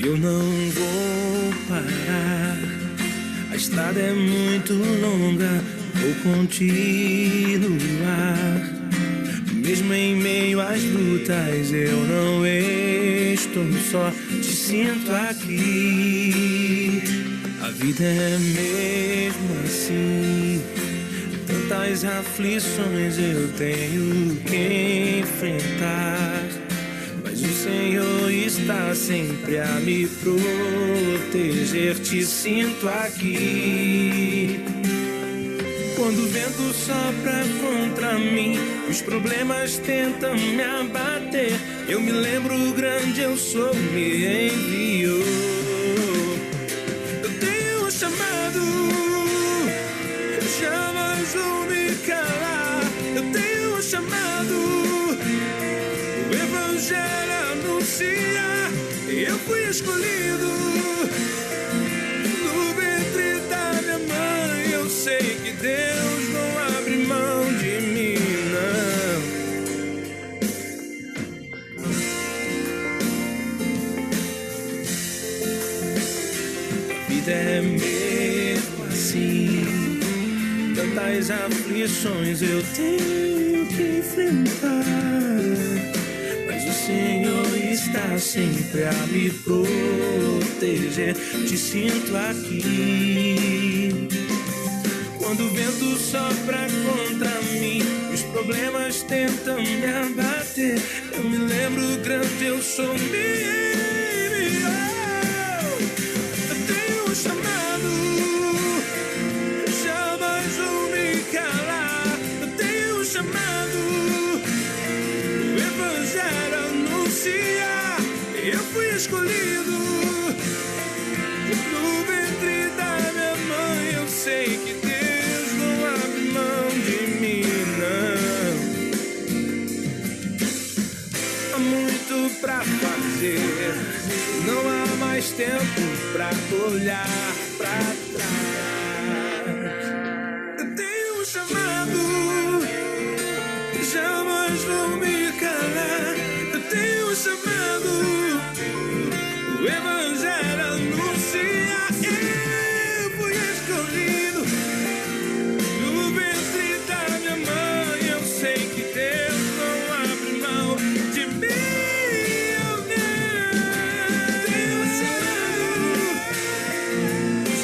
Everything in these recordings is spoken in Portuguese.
Eu não vou parar, a estrada é muito longa, vou continuar. Mesmo em meio às lutas, eu não estou só, te sinto aqui. A vida é mesmo assim, tantas aflições eu tenho que enfrentar. Mas o Senhor está sempre a me proteger, te sinto aqui. Quando o vento sopra contra mim, os problemas tentam me abater, eu me lembro o grande eu sou me enviou. Eu tenho um chamado, jamais vou me calar. Eu tenho um chamado, o Evangelho anuncia. Eu fui escolhido no ventre da minha mãe. Eu sei que Deus não abre mão de mim, não. A vida é mesmo assim, tantas aflições eu tenho que enfrentar. Mas o Senhor está sempre a me proteger, te sinto aqui. Quando o vento sopra contra mim, os problemas tentam me abater, eu me lembro o grande eu sou me enviou. Eu tenho um chamado, jamais vou me calar. Eu tenho um chamado, o Evangelho anuncia. Eu fui escolhido no ventre da minha mãe. Eu sei que Deus não abre mão de mim, não. Há muito pra fazer, não há mais tempo pra olhar pra trás. Eu tenho um chamado, jamais vou me calar. Eu tenho um chamado, o Evangelho anuncia. Eu fui escolhido no ventre da minha mãe. Eu sei que Deus não abre mão de mim. Eu tenho um chamado,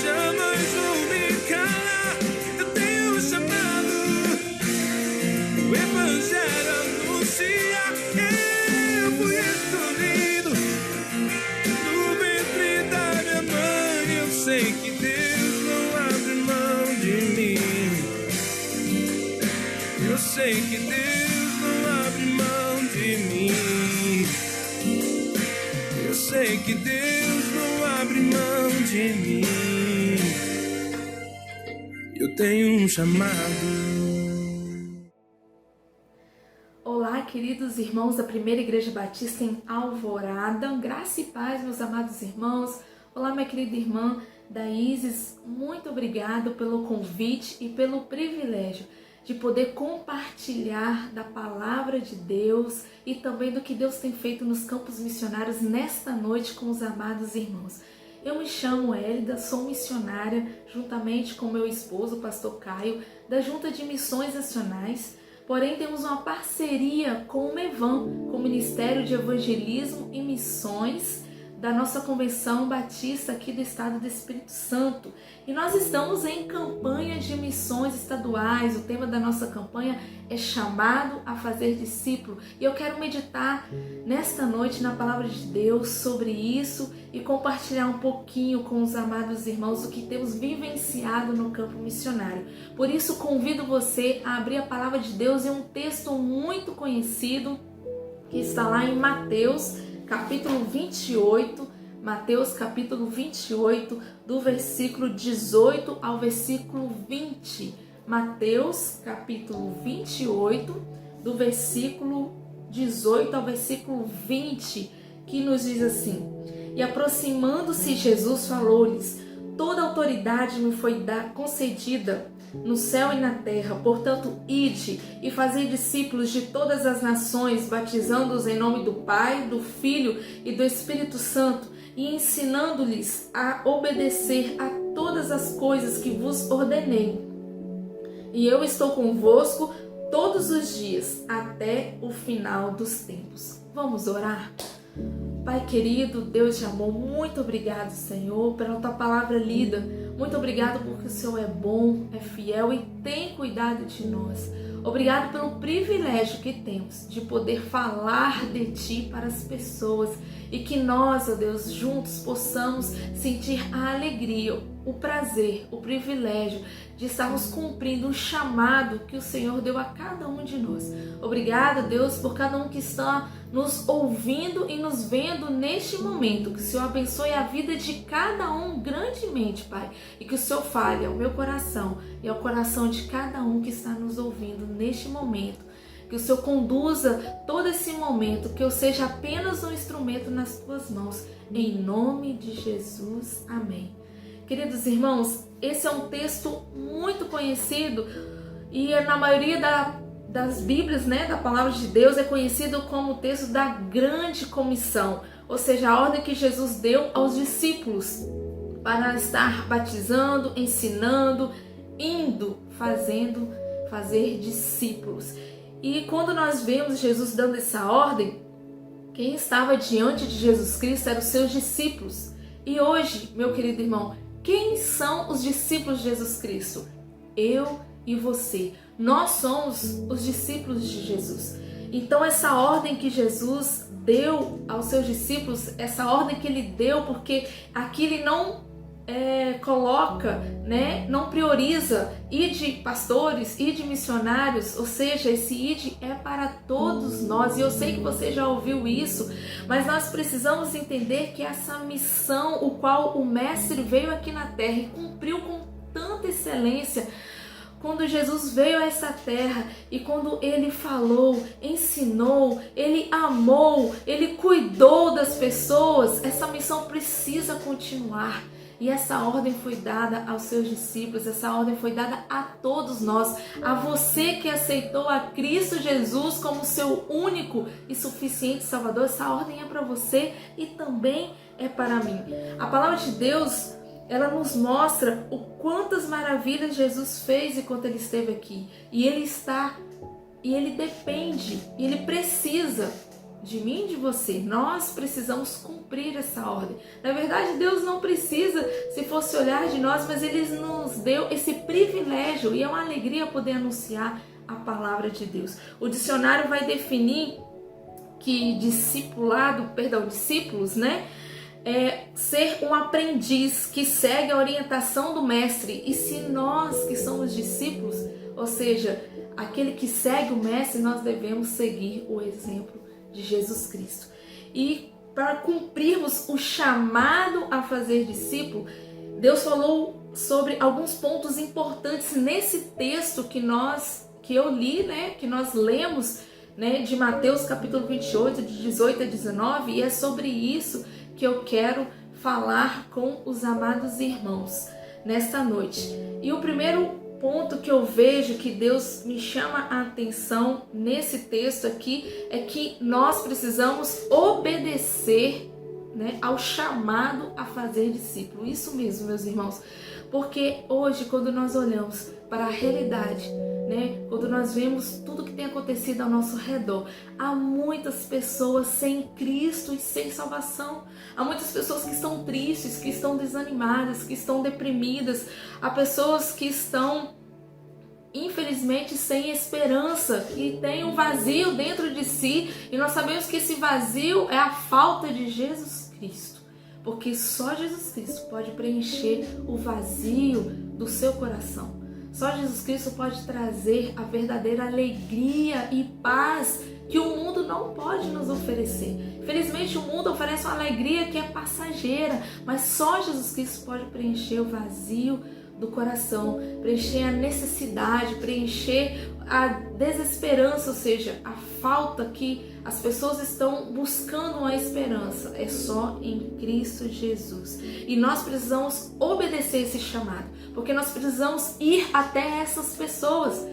jamais vou me calar. Eu tenho um chamado, o Evangelho anuncia. Eu fui escolhido no ventre da minha mãe. Eu sei que Deus não abre mão de mim. Eu sei que Deus não abre mão de mim. Eu sei que Deus não abre mão de mim. Eu tenho um chamado. Olá, queridos irmãos da Primeira Igreja Batista em Alvorada, graça e paz, meus amados irmãos. Olá, minha querida irmã Daíses, muito obrigado pelo convite e pelo privilégio de poder compartilhar da palavra de Deus e também do que Deus tem feito nos campos missionários nesta noite com os amados irmãos. Eu me chamo Hélida, sou missionária juntamente com meu esposo, o pastor Caio, da Junta de Missões Nacionais. Porém, temos uma parceria com o MEVAM, com o Ministério de Evangelismo e Missões da nossa Convenção Batista aqui do Estado do Espírito Santo. E nós estamos em campanha de missões estaduais. O tema da nossa campanha é chamado a fazer discípulo. E eu quero meditar nesta noite na palavra de Deus sobre isso e compartilhar um pouquinho com os amados irmãos o que temos vivenciado no campo missionário. Por isso, convido você a abrir a palavra de Deus em um texto muito conhecido que está lá em Mateus, capítulo 28, Mateus capítulo 28, do versículo 18 ao versículo 20. Mateus capítulo 28, do versículo 18 ao versículo 20, que nos diz assim: E aproximando-se Jesus falou-lhes: toda autoridade me foi concedida no céu e na terra. Portanto, ide e fazei discípulos de todas as nações, batizando-os em nome do Pai, do Filho e do Espírito Santo, e ensinando-lhes a obedecer a todas as coisas que vos ordenei. E eu estou convosco todos os dias, até o final dos tempos. Vamos orar? Pai querido, Deus de amor, muito obrigado, Senhor, pela tua palavra lida. Muito obrigado porque o Senhor é bom, é fiel e tem cuidado de nós. Obrigado pelo privilégio que temos de poder falar de Ti para as pessoas e que nós, ó Deus, juntos possamos sentir a alegria, o prazer, o privilégio de estarmos cumprindo o chamado que o Senhor deu a cada um de nós. Obrigada, Deus, por cada um que está nos ouvindo e nos vendo neste momento. Que o Senhor abençoe a vida de cada um grandemente, Pai. E que o Senhor fale ao meu coração e ao coração de cada um que está nos ouvindo neste momento. Que o Senhor conduza todo esse momento, que eu seja apenas um instrumento nas Tuas mãos. Em nome de Jesus. Amém. Queridos irmãos, esse é um texto muito conhecido e na maioria das Bíblias, da Palavra de Deus, é conhecido como o texto da Grande Comissão, ou seja, a ordem que Jesus deu aos discípulos para estar batizando, ensinando, indo, fazer discípulos. E quando nós vemos Jesus dando essa ordem, quem estava diante de Jesus Cristo eram os seus discípulos. E hoje, meu querido irmão, quem são os discípulos de Jesus Cristo? Eu e você. Nós somos os discípulos de Jesus. Então essa ordem que Jesus deu aos seus discípulos, essa ordem que Ele deu, porque aqui Ele não coloca, não prioriza ide pastores, ide missionários, ou seja, esse ide é para todos nós. E eu sei que você já ouviu isso, mas nós precisamos entender que essa missão, o qual o Mestre veio aqui na terra e cumpriu com tanta excelência, quando Jesus veio a essa terra e quando Ele falou, ensinou, Ele amou, Ele cuidou das pessoas, essa missão precisa continuar. E essa ordem foi dada aos seus discípulos, essa ordem foi dada a todos nós, a você que aceitou a Cristo Jesus como seu único e suficiente Salvador. Essa ordem é para você e também é para mim. A palavra de Deus, ela nos mostra o quantas maravilhas Jesus fez enquanto Ele esteve aqui. E Ele depende, e Ele precisa de mim e de você. Nós precisamos cumprir essa ordem. Na verdade, Deus não precisa, se fosse olhar de nós, mas Ele nos deu esse privilégio e é uma alegria poder anunciar a palavra de Deus. O dicionário vai definir que discípulos, é ser um aprendiz que segue a orientação do mestre. E se nós que somos discípulos, ou seja, aquele que segue o mestre, nós devemos seguir o exemplo de Jesus Cristo. E para cumprirmos o chamado a fazer discípulo, Deus falou sobre alguns pontos importantes nesse texto que eu li, que nós lemos, de Mateus capítulo 28, de 18 a 19, e é sobre isso que eu quero falar com os amados irmãos nesta noite. E o primeiro ponto que eu vejo que Deus me chama a atenção nesse texto aqui é que nós precisamos obedecer, ao chamado a fazer discípulo. Isso mesmo, meus irmãos, porque hoje, quando nós olhamos para a realidade, quando nós vemos tudo que tem acontecido ao nosso redor, há muitas pessoas sem Cristo e sem salvação. Há muitas pessoas que estão tristes, que estão desanimadas, que estão deprimidas. Há pessoas que estão, infelizmente, sem esperança, que têm um vazio dentro de si. E nós sabemos que esse vazio é a falta de Jesus Cristo. Porque só Jesus Cristo pode preencher o vazio do seu coração. Só Jesus Cristo pode trazer a verdadeira alegria e paz que o mundo não pode nos oferecer. Infelizmente, o mundo oferece uma alegria que é passageira, mas só Jesus Cristo pode preencher o vazio do coração, preencher a necessidade, preencher a desesperança, ou seja, a falta que as pessoas estão buscando uma esperança. É só em Cristo Jesus. E nós precisamos obedecer esse chamado, porque nós precisamos ir até essas pessoas.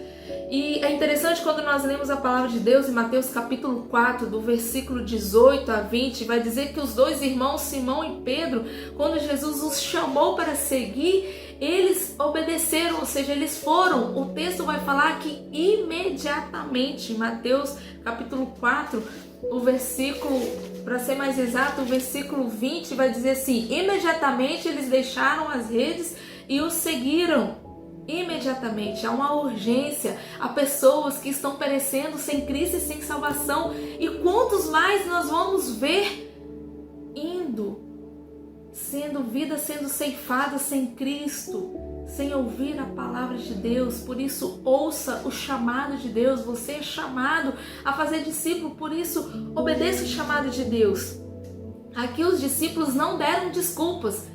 E é interessante quando nós lemos a palavra de Deus em Mateus capítulo 4, do versículo 18 a 20, vai dizer que os dois irmãos, Simão e Pedro, quando Jesus os chamou para seguir, eles obedeceram, ou seja, eles foram. O texto vai falar que imediatamente, Mateus capítulo 4, o versículo, para ser mais exato, o versículo 20 vai dizer assim: imediatamente eles deixaram as redes e os seguiram. Imediatamente, há uma urgência, há pessoas que estão perecendo sem Cristo e sem salvação. E quantos mais nós vamos ver indo, vidas sendo ceifadas sem Cristo, sem ouvir a palavra de Deus? Por isso, ouça o chamado de Deus. Você é chamado a fazer discípulo, por isso, obedeça o chamado de Deus. Aqui os discípulos não deram desculpas.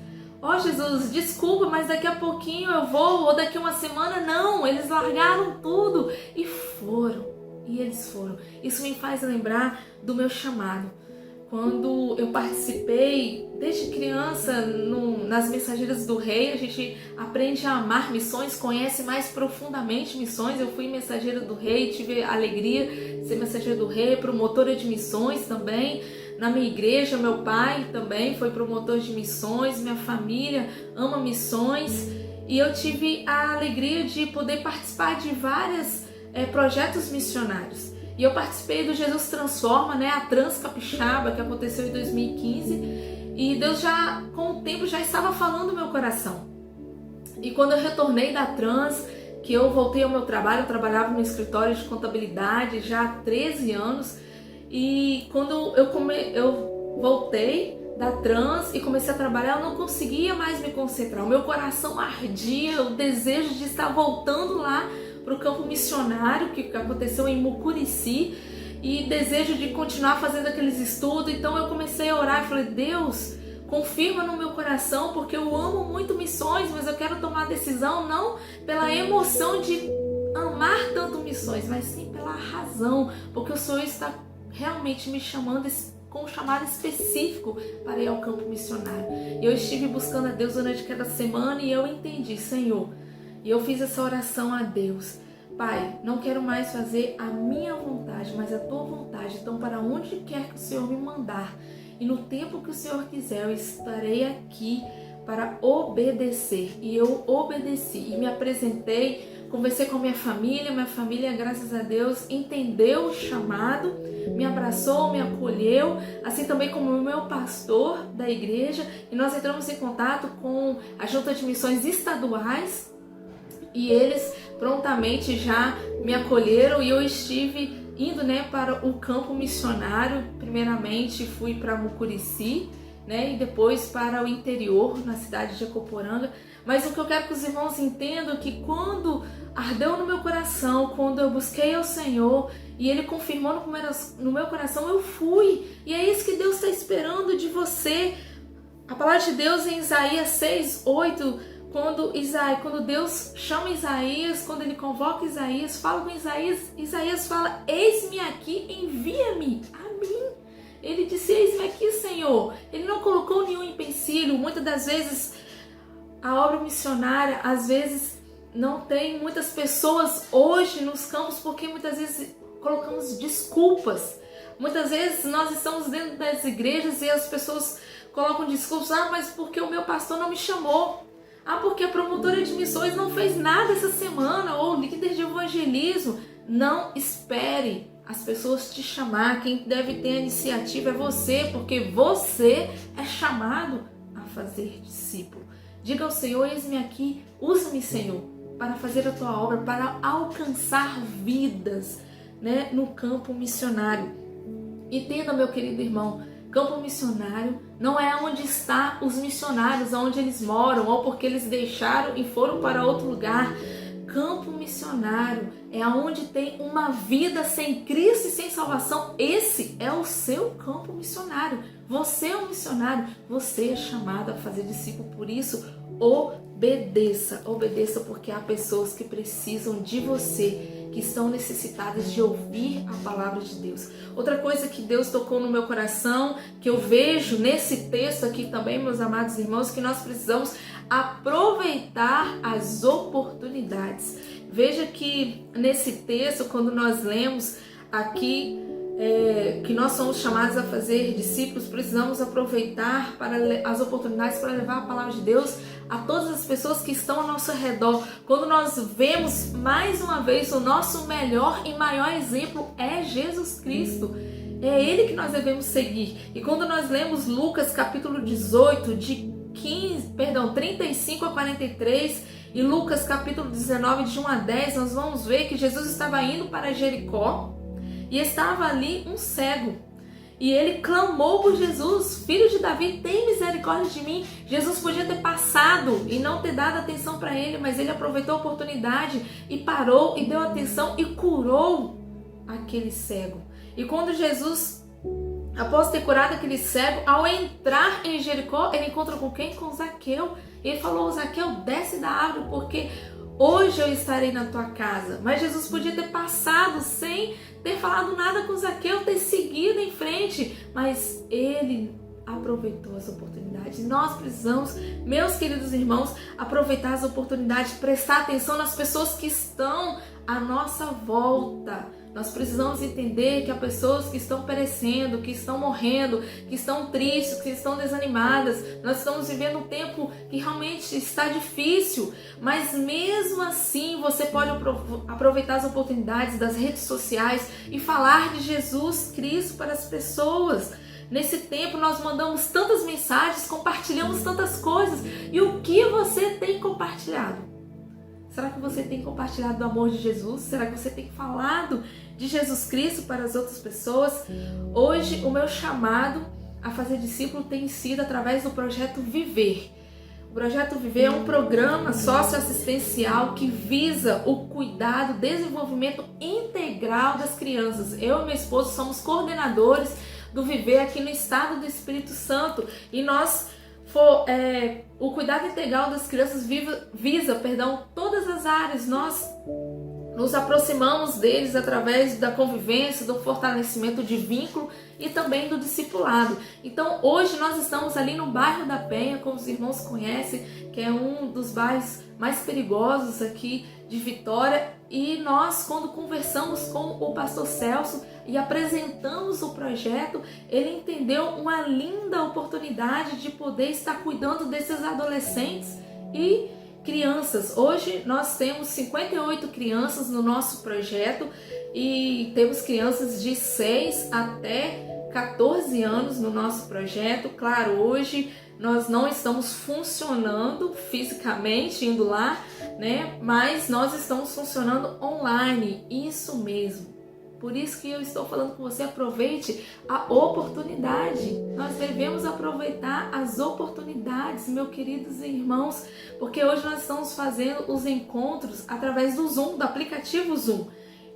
Ó Jesus, desculpa, mas daqui a pouquinho eu vou, ou daqui a uma semana. Não, eles largaram tudo e foram. E eles foram. Isso me faz lembrar do meu chamado. Quando eu participei, desde criança, nas Mensageiras do Rei, a gente aprende a amar missões, conhece mais profundamente missões. Eu fui mensageira do Rei, tive a alegria de ser mensageira do Rei, promotora de missões também. Na minha igreja, meu pai também foi promotor de missões, minha família ama missões. E eu tive a alegria de poder participar de vários projetos missionários. E eu participei do Jesus Transforma, a Trans Capixaba, que aconteceu em 2015. E Deus já, com o tempo, já estava falando no meu coração. E quando eu retornei da Trans, que eu voltei ao meu trabalho, eu trabalhava no escritório de contabilidade já há 13 anos. E quando eu voltei da Trans e comecei a trabalhar, eu não conseguia mais me concentrar. O meu coração ardia, o desejo de estar voltando lá para o campo missionário que aconteceu em Mucurici, e desejo de continuar fazendo aqueles estudos. Então eu comecei a orar e falei: Deus, confirma no meu coração, porque eu amo muito missões, mas eu quero tomar a decisão não pela emoção de amar tanto missões, mas sim pela razão, porque o Senhor está realmente me chamando com um chamado específico para ir ao campo missionário. Eu estive buscando a Deus durante cada semana e eu entendi, Senhor, e eu fiz essa oração a Deus: Pai, não quero mais fazer a minha vontade, mas a tua vontade. Então, para onde quer que o Senhor me mandar, e no tempo que o Senhor quiser, eu estarei aqui para obedecer. E eu obedeci e me apresentei. Conversei com minha família, graças a Deus, entendeu o chamado, me abraçou, me acolheu, assim também como o meu pastor da igreja, e nós entramos em contato com a Junta de Missões Estaduais, e eles prontamente já me acolheram, e eu estive indo para o campo missionário. Primeiramente fui para Mucurici, e depois para o interior, na cidade de Ecoporanga. Mas o que eu quero que os irmãos entendam é que quando ardeu no meu coração, quando eu busquei ao Senhor e Ele confirmou no meu coração, eu fui. E é isso que Deus está esperando de você. A palavra de Deus em Isaías 6:8, quando Deus chama Isaías, quando Ele convoca Isaías, fala com Isaías, Isaías fala: eis-me aqui, envia-me a mim. Ele disse: eis-me aqui, Senhor. Ele não colocou nenhum empecilho. Muitas das vezes a obra missionária, às vezes, não tem muitas pessoas hoje nos campos, porque muitas vezes colocamos desculpas. Muitas vezes nós estamos dentro das igrejas e as pessoas colocam desculpas: mas porque o meu pastor não me chamou. Porque a promotora de missões não fez nada essa semana, ou o líder de evangelismo. Não espere as pessoas te chamar. Quem deve ter a iniciativa é você, porque você é chamado a fazer discípulo. Diga ao Senhor: eis-me aqui, usa-me, Senhor, para fazer a tua obra, para alcançar vidas, no campo missionário. Entenda, meu querido irmão, campo missionário não é onde estão os missionários, onde eles moram, ou porque eles deixaram e foram para outro lugar. Campo missionário é onde tem uma vida sem Cristo e sem salvação. Esse é o seu campo missionário. Você é um missionário, você é chamado a fazer discípulo, por isso Obedeça porque há pessoas que precisam de você, que estão necessitadas de ouvir a palavra de Deus. Outra coisa que Deus tocou no meu coração, que eu vejo nesse texto aqui também, meus amados irmãos, que nós precisamos aproveitar as oportunidades. Veja que nesse texto, quando nós lemos aqui, que nós somos chamados a fazer discípulos, precisamos aproveitar as oportunidades para levar a palavra de Deus a todas as pessoas que estão ao nosso redor. Quando nós vemos mais uma vez o nosso melhor e maior exemplo é Jesus Cristo. É Ele que nós devemos seguir. E quando nós lemos Lucas capítulo 18, de 35 a 43, e Lucas capítulo 19, de 1 a 10, nós vamos ver que Jesus estava indo para Jericó e estava ali um cego. E ele clamou por Jesus: Filho de Davi, tem misericórdia de mim. Jesus podia ter passado e não ter dado atenção para ele, mas ele aproveitou a oportunidade e parou e deu atenção e curou aquele cego. E quando Jesus, após ter curado aquele cego, ao entrar em Jericó, ele encontra com quem? Com Zaqueu. Ele falou: Zaqueu, desce da árvore, porque hoje eu estarei na tua casa. Mas Jesus podia ter passado sem ter falado nada com Zaqueu, ter seguido em frente, mas ele aproveitou as oportunidades. Nós precisamos, meus queridos irmãos, aproveitar as oportunidades, prestar atenção nas pessoas que estão à nossa volta. Nós precisamos entender que há pessoas que estão perecendo, que estão morrendo, que estão tristes, que estão desanimadas. Nós estamos vivendo um tempo que realmente está difícil, mas mesmo assim você pode aproveitar as oportunidades das redes sociais e falar de Jesus Cristo para as pessoas. Nesse tempo nós mandamos tantas mensagens, compartilhamos tantas coisas. E o que você tem compartilhado? Será que você tem compartilhado do amor de Jesus? Será que você tem falado de Jesus Cristo para as outras pessoas? Hoje o meu chamado a fazer discípulo tem sido através do Projeto Viver. O Projeto Viver é um programa socioassistencial que visa o cuidado, desenvolvimento integral das crianças. Eu e meu esposo somos coordenadores do Viver aqui no estado do Espírito Santo, e o cuidado integral das crianças visa todas as áreas. Nós nos aproximamos deles através da convivência, do fortalecimento de vínculo e também do discipulado. Então hoje nós estamos ali no bairro da Penha, como os irmãos conhecem, que é um dos bairros mais perigosos aqui de Vitória, e nós, quando conversamos com o pastor Celso e apresentamos o projeto, ele entendeu uma linda oportunidade de poder estar cuidando desses adolescentes e crianças. Hoje nós temos 58 crianças no nosso projeto e temos crianças de 6 até 14 anos no nosso projeto. Claro, hoje nós não estamos funcionando fisicamente, indo lá, né? Mas nós estamos funcionando online, isso mesmo. Por isso que eu estou falando com você, aproveite a oportunidade. Nós devemos aproveitar as oportunidades, meus queridos irmãos, porque hoje nós estamos fazendo os encontros através do Zoom, do aplicativo Zoom.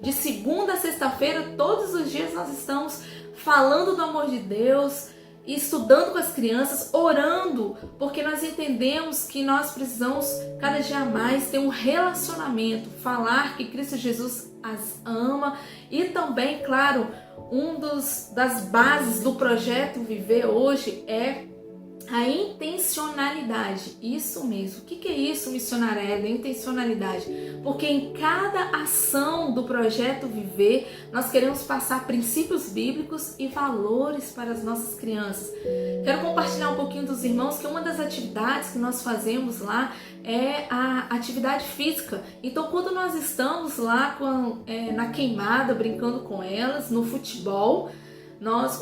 De segunda a sexta-feira, todos os dias nós estamos falando do amor de Deus, estudando com as crianças, orando, porque nós entendemos que nós precisamos cada dia mais ter um relacionamento, falar que Cristo Jesus as ama. E também, claro, das bases do Projeto Viver hoje é a intencionalidade. Isso mesmo. O que é isso, missionária Eda? Intencionalidade. Porque em cada ação do Projeto Viver, nós queremos passar princípios bíblicos e valores para as nossas crianças. Quero compartilhar um pouquinho dos irmãos que uma das atividades que nós fazemos lá é a atividade física. Então, quando nós estamos lá na queimada, brincando com elas, no futebol,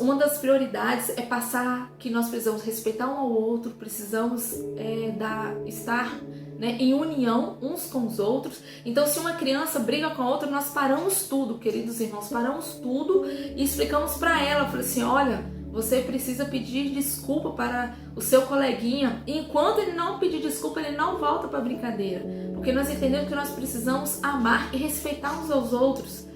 uma das prioridades é passar que nós precisamos respeitar um ao outro, precisamos estar, né, em união uns com os outros. Então, se uma criança briga com a outra, nós paramos tudo, queridos irmãos, paramos tudo e explicamos para ela, falei assim: olha, você precisa pedir desculpa para o seu coleguinha. E enquanto ele não pedir desculpa, ele não volta para a brincadeira, porque nós entendemos que nós precisamos amar e respeitar uns aos outros.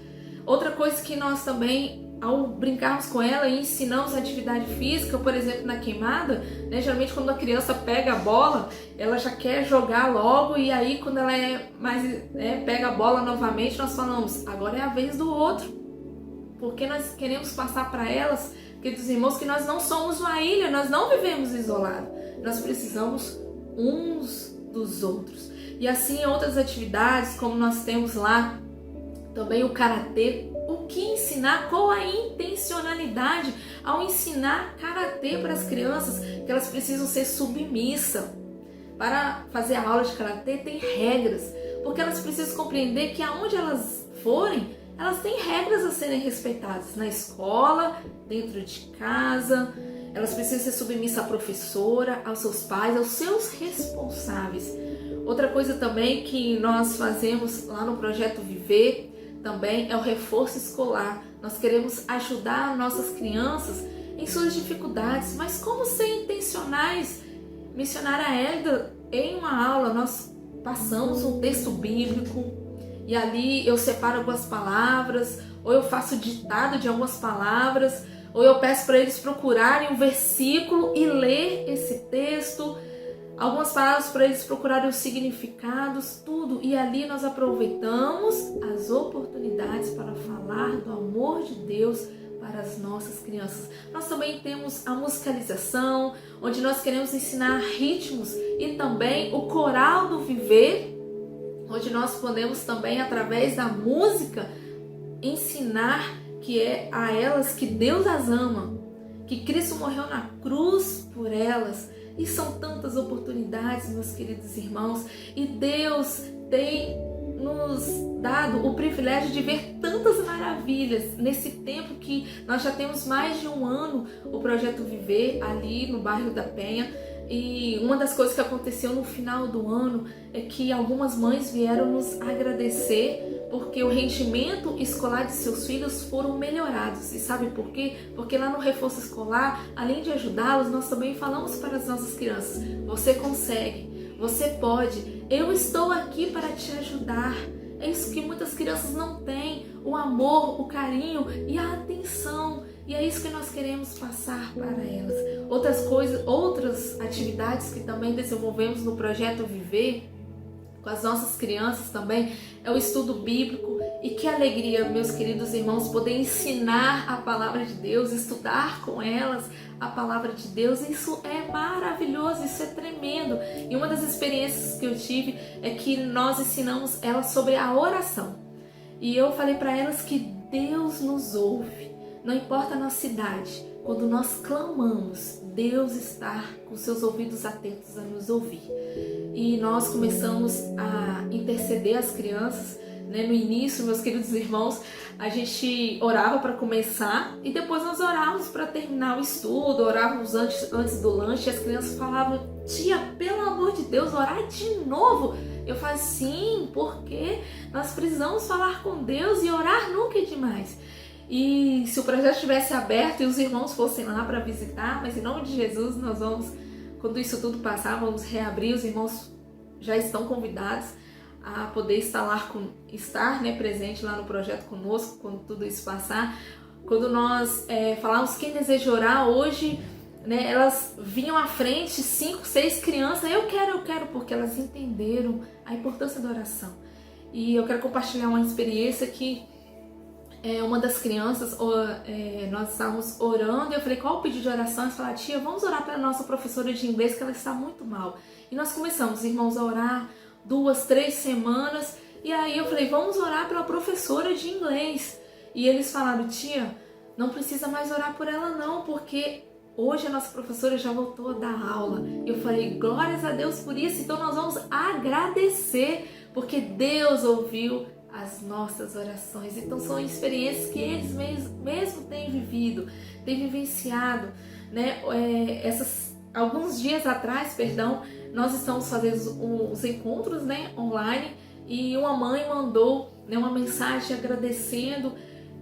Outra coisa que nós também ao brincarmos com ela e ensinamos atividade física, por exemplo, na queimada, né? Geralmente quando a criança pega a bola, ela já quer jogar logo, e aí quando ela pega a bola novamente, nós falamos, agora é a vez do outro, porque nós queremos passar para elas, queridos irmãos, que nós não somos uma ilha, nós não vivemos isolados, nós precisamos uns dos outros. E assim outras atividades, como nós temos lá também o karatê. O que ensinar? Qual a intencionalidade ao ensinar karatê para as crianças? Que elas precisam ser submissas. Para fazer a aula de karatê tem regras, porque elas precisam compreender que aonde elas forem, elas têm regras a serem respeitadas. Na escola, dentro de casa, elas precisam ser submissas à professora, aos seus pais, aos seus responsáveis. Outra coisa também que nós fazemos lá no Projeto Viver também é o reforço escolar. Nós queremos ajudar nossas crianças em suas dificuldades, mas como ser intencionais? Missionária Hélida, em uma aula, nós passamos um texto bíblico e ali eu separo algumas palavras, ou eu faço ditado de algumas palavras, ou eu peço para eles procurarem um versículo e ler esse texto, algumas palavras para eles procurarem os significados, tudo. E ali nós aproveitamos as oportunidades para falar do amor de Deus para as nossas crianças. Nós também temos a musicalização, onde nós queremos ensinar ritmos, e também o coral do viver, onde nós podemos também, através da música, ensinar que é a elas que Deus as ama, que Cristo morreu na cruz por elas. E são tantas oportunidades, meus queridos irmãos, e Deus tem nos dado o privilégio de ver tantas maravilhas nesse tempo que nós já temos mais de um ano o Projeto Viver ali no bairro da Penha. E uma das coisas que aconteceu no final do ano é que algumas mães vieram nos agradecer porque o rendimento escolar de seus filhos foram melhorados. E sabe por quê? Porque lá no reforço escolar, além de ajudá-los, nós também falamos para as nossas crianças: você consegue, você pode, eu estou aqui para te ajudar. É isso que muitas crianças não têm, o amor, o carinho e a atenção. E é isso que nós queremos passar para elas. Outras atividades que também desenvolvemos no Projeto Viver com as nossas crianças também é o estudo bíblico. E que alegria, meus queridos irmãos, poder ensinar a palavra de Deus, estudar com elas a palavra de Deus. Isso é maravilhoso, isso é tremendo. E uma das experiências que eu tive é que nós ensinamos elas sobre a oração. E eu falei para elas que Deus nos ouve, não importa a nossa idade. Quando nós clamamos, Deus está com seus ouvidos atentos a nos ouvir. E nós começamos a interceder as crianças, né? No início, meus queridos irmãos, a gente orava para começar e depois nós orávamos para terminar o estudo, orávamos antes do lanche, e as crianças falavam: tia, pelo amor de Deus, orar de novo? Eu falei: sim, porque nós precisamos falar com Deus e orar nunca é demais. E se o projeto estivesse aberto e os irmãos fossem lá para visitar, mas em nome de Jesus nós vamos, quando isso tudo passar, vamos reabrir. Os irmãos já estão convidados a poder estar presente lá no projeto conosco quando tudo isso passar. Quando nós falamos quem deseja orar hoje, né, elas vinham à frente, 5, 6 crianças, eu quero, porque elas entenderam a importância da oração. E eu quero compartilhar uma experiência que uma das crianças, nós estávamos orando e eu falei: qual o pedido de oração? Eles falaram: tia, vamos orar para a nossa professora de inglês, que ela está muito mal. E nós começamos, irmãos, a orar 2, 3 semanas, e aí eu falei: vamos orar pela professora de inglês. E eles falaram: tia, não precisa mais orar por ela não, porque hoje a nossa professora já voltou a dar aula. Eu falei: glórias a Deus por isso, então nós vamos agradecer, porque Deus ouviu as nossas orações. Então são experiências que eles mesmo têm vivido, têm vivenciado, né? Alguns dias atrás, nós estamos fazendo os encontros, né, online, e uma mãe mandou, né, uma mensagem agradecendo,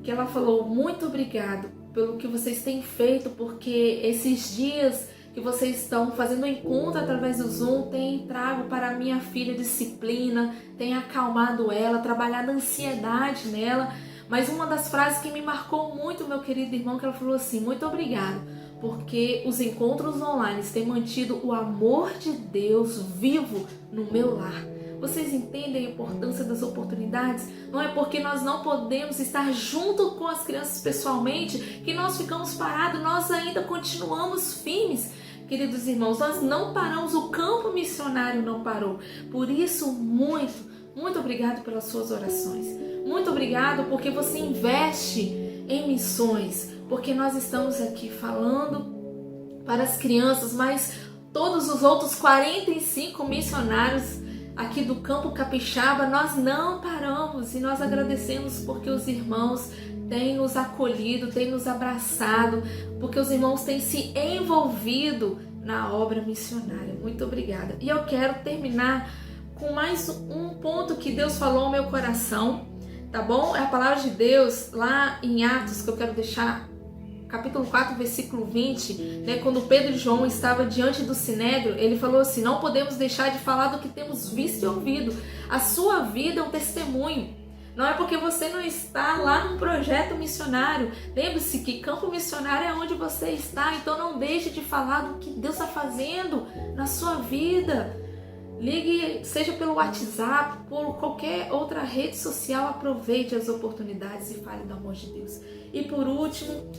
que ela falou: muito obrigado pelo que vocês têm feito, porque esses dias que vocês estão fazendo um encontro através do Zoom tem trago para a minha filha disciplina, tem acalmado ela, trabalhado a ansiedade nela, Mas uma das frases que me marcou muito, meu querido irmão, que ela falou assim: muito obrigado, porque os encontros online têm mantido o amor de Deus vivo no meu lar. Vocês entendem a importância das oportunidades? Não é porque nós não podemos estar junto com as crianças pessoalmente que nós ficamos parados, nós ainda continuamos firmes. Queridos irmãos, nós não paramos, o campo missionário não parou. Por isso, muito obrigado pelas suas orações. Muito obrigado porque você investe em missões, porque nós estamos aqui falando para as crianças, mas todos os outros 45 missionários aqui do Campo Capixaba, nós não paramos e nós agradecemos porque os irmãos têm nos acolhido, têm nos abraçado, porque os irmãos têm se envolvido na obra missionária. Muito obrigada. E eu quero terminar com mais um ponto que Deus falou ao meu coração, tá bom? É a palavra de Deus lá em Atos, que eu quero deixar, capítulo 4, versículo 20, né? Quando Pedro e João estavam diante do Sinédrio, ele falou assim: não podemos deixar de falar do que temos visto e ouvido. A sua vida é um testemunho. Não é porque você não está lá num projeto missionário. Lembre-se que campo missionário é onde você está, então não deixe de falar do que Deus está fazendo na sua vida. Ligue, seja pelo WhatsApp, por qualquer outra rede social, aproveite as oportunidades e fale do amor de Deus. E por último,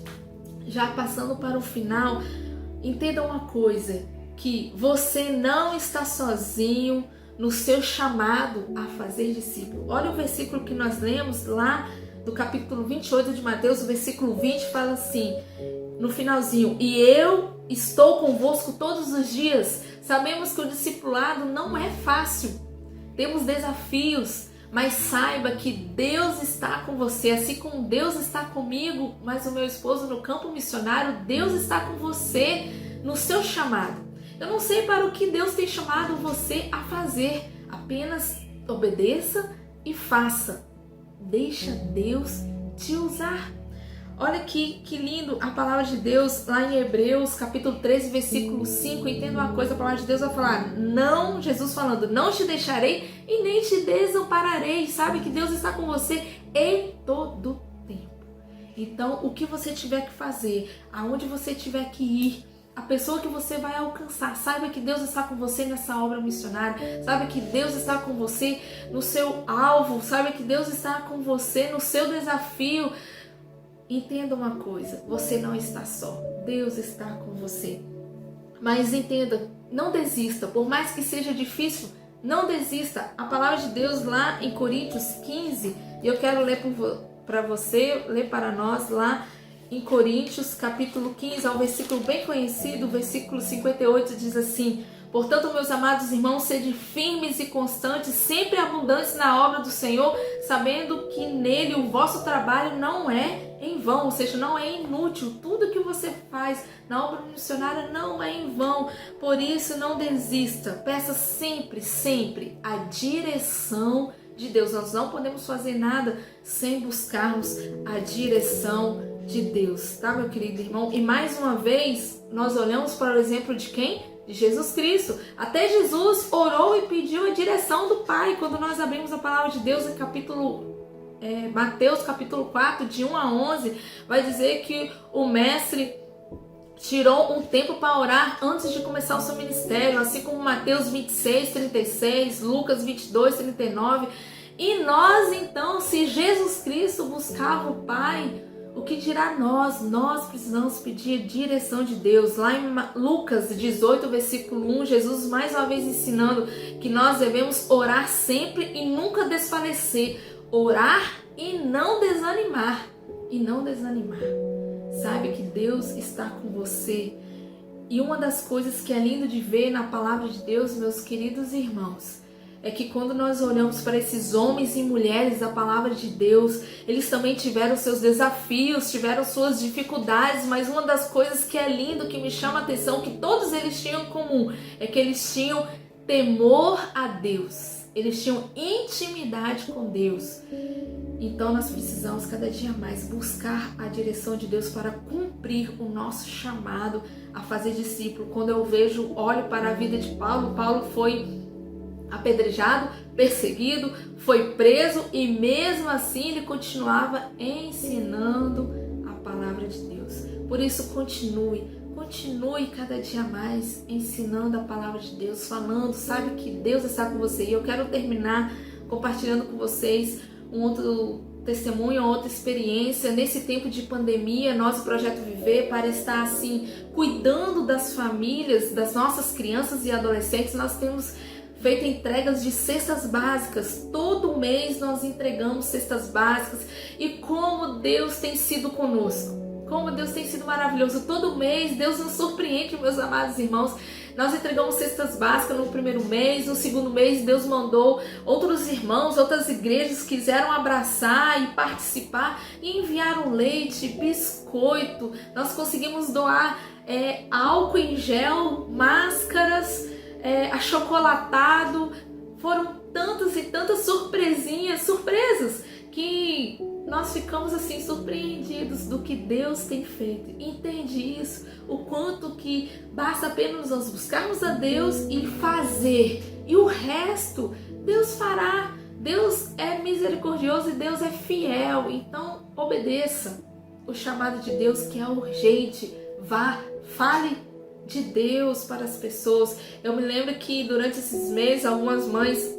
já passando para o final, entenda uma coisa, que você não está sozinho no seu chamado a fazer discípulo. Olha o versículo que nós lemos lá do capítulo 28 de Mateus, o versículo 20 fala assim, no finalzinho: e eu estou convosco todos os dias. Sabemos que o discipulado não é fácil, temos desafios, mas saiba que Deus está com você, assim como Deus está comigo, mas o meu esposo no campo missionário, Deus está com você no seu chamado. Eu não sei para o que Deus tem chamado você a fazer, apenas obedeça e faça. Deixa Deus te usar. Olha que lindo a palavra de Deus lá em Hebreus, capítulo 13, versículo 5. Entenda uma coisa, a palavra de Deus vai falar: não, Jesus falando, não te deixarei e nem te desampararei. Sabe que Deus está com você em todo tempo. Então, o que você tiver que fazer, aonde você tiver que ir, a pessoa que você vai alcançar, saiba que Deus está com você nessa obra missionária, saiba que Deus está com você no seu alvo, saiba que Deus está com você no seu desafio. Entenda uma coisa, você não está só, Deus está com você. Mas entenda, não desista, por mais que seja difícil, não desista. A palavra de Deus lá em Coríntios 15, e eu quero ler para você, ler para nós lá em Coríntios capítulo 15, é um versículo bem conhecido, o versículo 58 diz assim: portanto, meus amados irmãos, sede firmes e constantes, sempre abundantes na obra do Senhor, sabendo que nele o vosso trabalho não é em vão, ou seja, não é inútil. Tudo que você faz na obra missionária não é em vão. Por isso, não desista. Peça sempre a direção de Deus. Nós não podemos fazer nada sem buscarmos a direção de Deus, tá, meu querido irmão? E mais uma vez, nós olhamos para o exemplo de quem? De Jesus Cristo. Até Jesus orou e pediu a direção do Pai. Quando nós abrimos a palavra de Deus em Mateus capítulo 4, de 1 a 11, vai dizer que o mestre tirou um tempo para orar antes de começar o seu ministério, assim como Mateus 26, 36, Lucas 22, 39. E nós, então, se Jesus Cristo buscava o Pai, o que dirá nós? Nós precisamos pedir direção de Deus. Lá em Lucas 18, versículo 1, Jesus mais uma vez ensinando que nós devemos orar sempre e nunca desfalecer. Orar e não desanimar. E não desanimar. Sabe que Deus está com você. E uma das coisas que é lindo de ver na palavra de Deus, meus queridos irmãos, é que quando nós olhamos para esses homens e mulheres da palavra de Deus, eles também tiveram seus desafios, tiveram suas dificuldades, mas uma das coisas que é lindo, que me chama a atenção, que todos eles tinham em comum, é que eles tinham temor a Deus, eles tinham intimidade com Deus. Então nós precisamos cada dia mais buscar a direção de Deus para cumprir o nosso chamado a fazer discípulo. Quando eu olho para a vida de Paulo, Paulo foi apedrejado, perseguido, foi preso e mesmo assim ele continuava ensinando a palavra de Deus. Por isso continue cada dia mais ensinando a palavra de Deus, falando, sabe que Deus está com você. E eu quero terminar compartilhando com vocês um outro testemunho, outra experiência. Nesse tempo de pandemia, nosso Projeto Viver, para estar assim, cuidando das famílias, das nossas crianças e adolescentes, nós temos feito entregas de cestas básicas. Todo mês nós entregamos cestas básicas e como Deus tem sido conosco. Como Deus tem sido maravilhoso. Todo mês Deus nos surpreende, meus amados irmãos. Nós entregamos cestas básicas no primeiro mês, no segundo mês Deus mandou outros irmãos, outras igrejas quiseram abraçar e participar e enviaram leite, biscoito. Nós conseguimos doar álcool em gel, máscaras, achocolatado. Foram tantas e tantas surpresas que nós ficamos assim surpreendidos do que Deus tem feito. Entende isso? O quanto que basta apenas nós buscarmos a Deus e fazer. E o resto Deus fará. Deus é misericordioso e Deus é fiel. Então obedeça o chamado de Deus, que é urgente. Vá, fale de Deus para as pessoas. Eu me lembro que durante esses meses algumas mães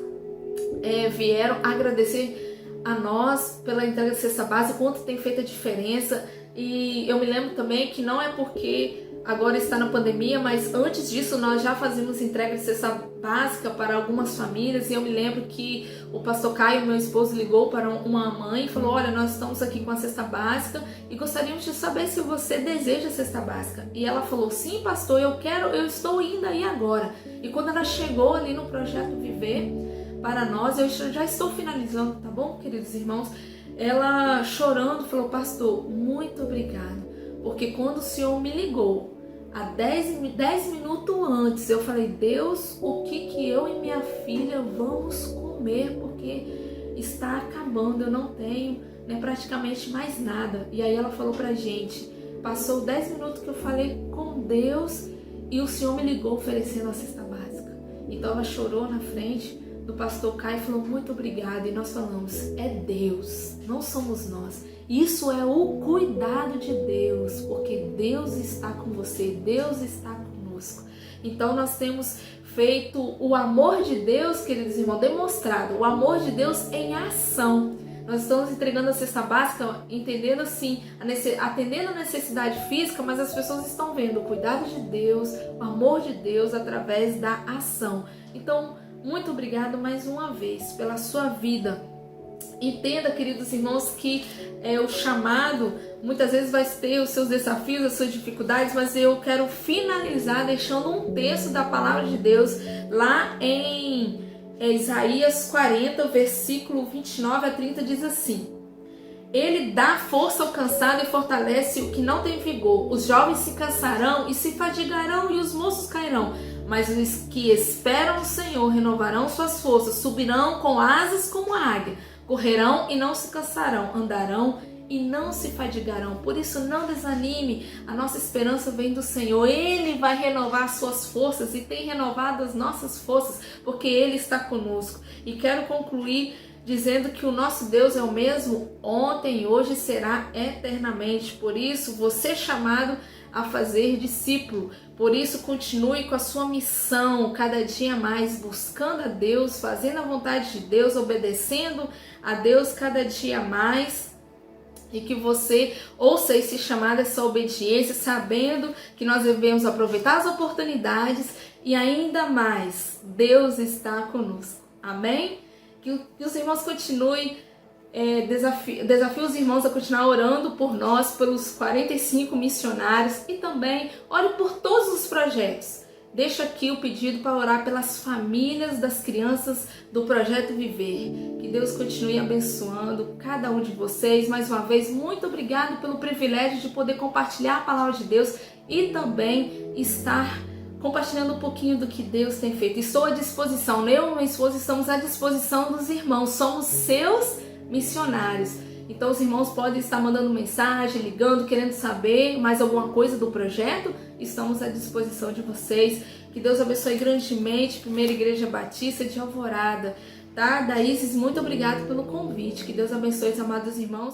vieram agradecer a nós pela entrega de cesta básica, quanto tem feito a diferença. E eu me lembro também que não é porque agora está na pandemia, mas antes disso nós já fazíamos entrega de cesta básica para algumas famílias. E eu me lembro que o pastor Caio, meu esposo, ligou para uma mãe e falou: olha, nós estamos aqui com a cesta básica e gostaríamos de saber se você deseja a cesta básica. E ela falou: sim, pastor, eu estou indo aí agora. E quando ela chegou ali no Projeto Viver para nós, eu já estou finalizando, tá bom, queridos irmãos? Ela chorando falou: pastor, muito obrigado, porque quando o senhor me ligou há 10 minutos antes, eu falei: Deus, o que eu e minha filha vamos comer, porque está acabando, eu não tenho praticamente mais nada. E aí ela falou pra gente: passou 10 minutos que eu falei com Deus e o senhor me ligou oferecendo a cesta básica. Então ela chorou na frente do pastor Caio e falou: muito obrigada. E nós falamos: é Deus, não somos nós. Isso é o cuidado de Deus, porque Deus está com você, Deus está conosco. Então nós temos feito o amor de Deus, queridos irmãos, demonstrado o amor de Deus em ação. Nós estamos entregando a cesta básica, entendendo assim, atendendo a necessidade física, mas as pessoas estão vendo o cuidado de Deus, o amor de Deus através da ação. Então, muito obrigado mais uma vez pela sua vida. Entenda, queridos irmãos, que o chamado muitas vezes vai ter os seus desafios, as suas dificuldades, mas eu quero finalizar deixando um texto da palavra de Deus lá em Isaías 40, versículo 29 a 30, diz assim: Ele dá força ao cansado e fortalece o que não tem vigor. Os jovens se cansarão e se fadigarão e os moços cairão. Mas os que esperam no Senhor renovarão suas forças, subirão com asas como a águia, correrão e não se cansarão, andarão e não se fadigarão. Por isso não desanime, a nossa esperança vem do Senhor. Ele vai renovar suas forças e tem renovado as nossas forças, porque Ele está conosco. E quero concluir dizendo que o nosso Deus é o mesmo ontem, hoje e será eternamente. Por isso, você é chamado a fazer discípulo. Por isso, continue com a sua missão, cada dia mais, buscando a Deus, fazendo a vontade de Deus, obedecendo a Deus cada dia mais. E que você ouça esse chamado, essa obediência, sabendo que nós devemos aproveitar as oportunidades e ainda mais, Deus está conosco. Amém? Que os irmãos continuem, desafio os irmãos a continuar orando por nós, pelos 45 missionários e também ore por todos os projetos. Deixo aqui o pedido para orar pelas famílias das crianças do Projeto Viver. Que Deus continue abençoando cada um de vocês. Mais uma vez, muito obrigado pelo privilégio de poder compartilhar a palavra de Deus e também estar compartilhando um pouquinho do que Deus tem feito. Estou à disposição, eu e minha esposa estamos à disposição dos irmãos. Somos seus missionários. Então os irmãos podem estar mandando mensagem, ligando, querendo saber mais alguma coisa do projeto. Estamos à disposição de vocês. Que Deus abençoe grandemente Primeira Igreja Batista de Alvorada. Tá? Da Isis, muito obrigado pelo convite. Que Deus abençoe os amados irmãos.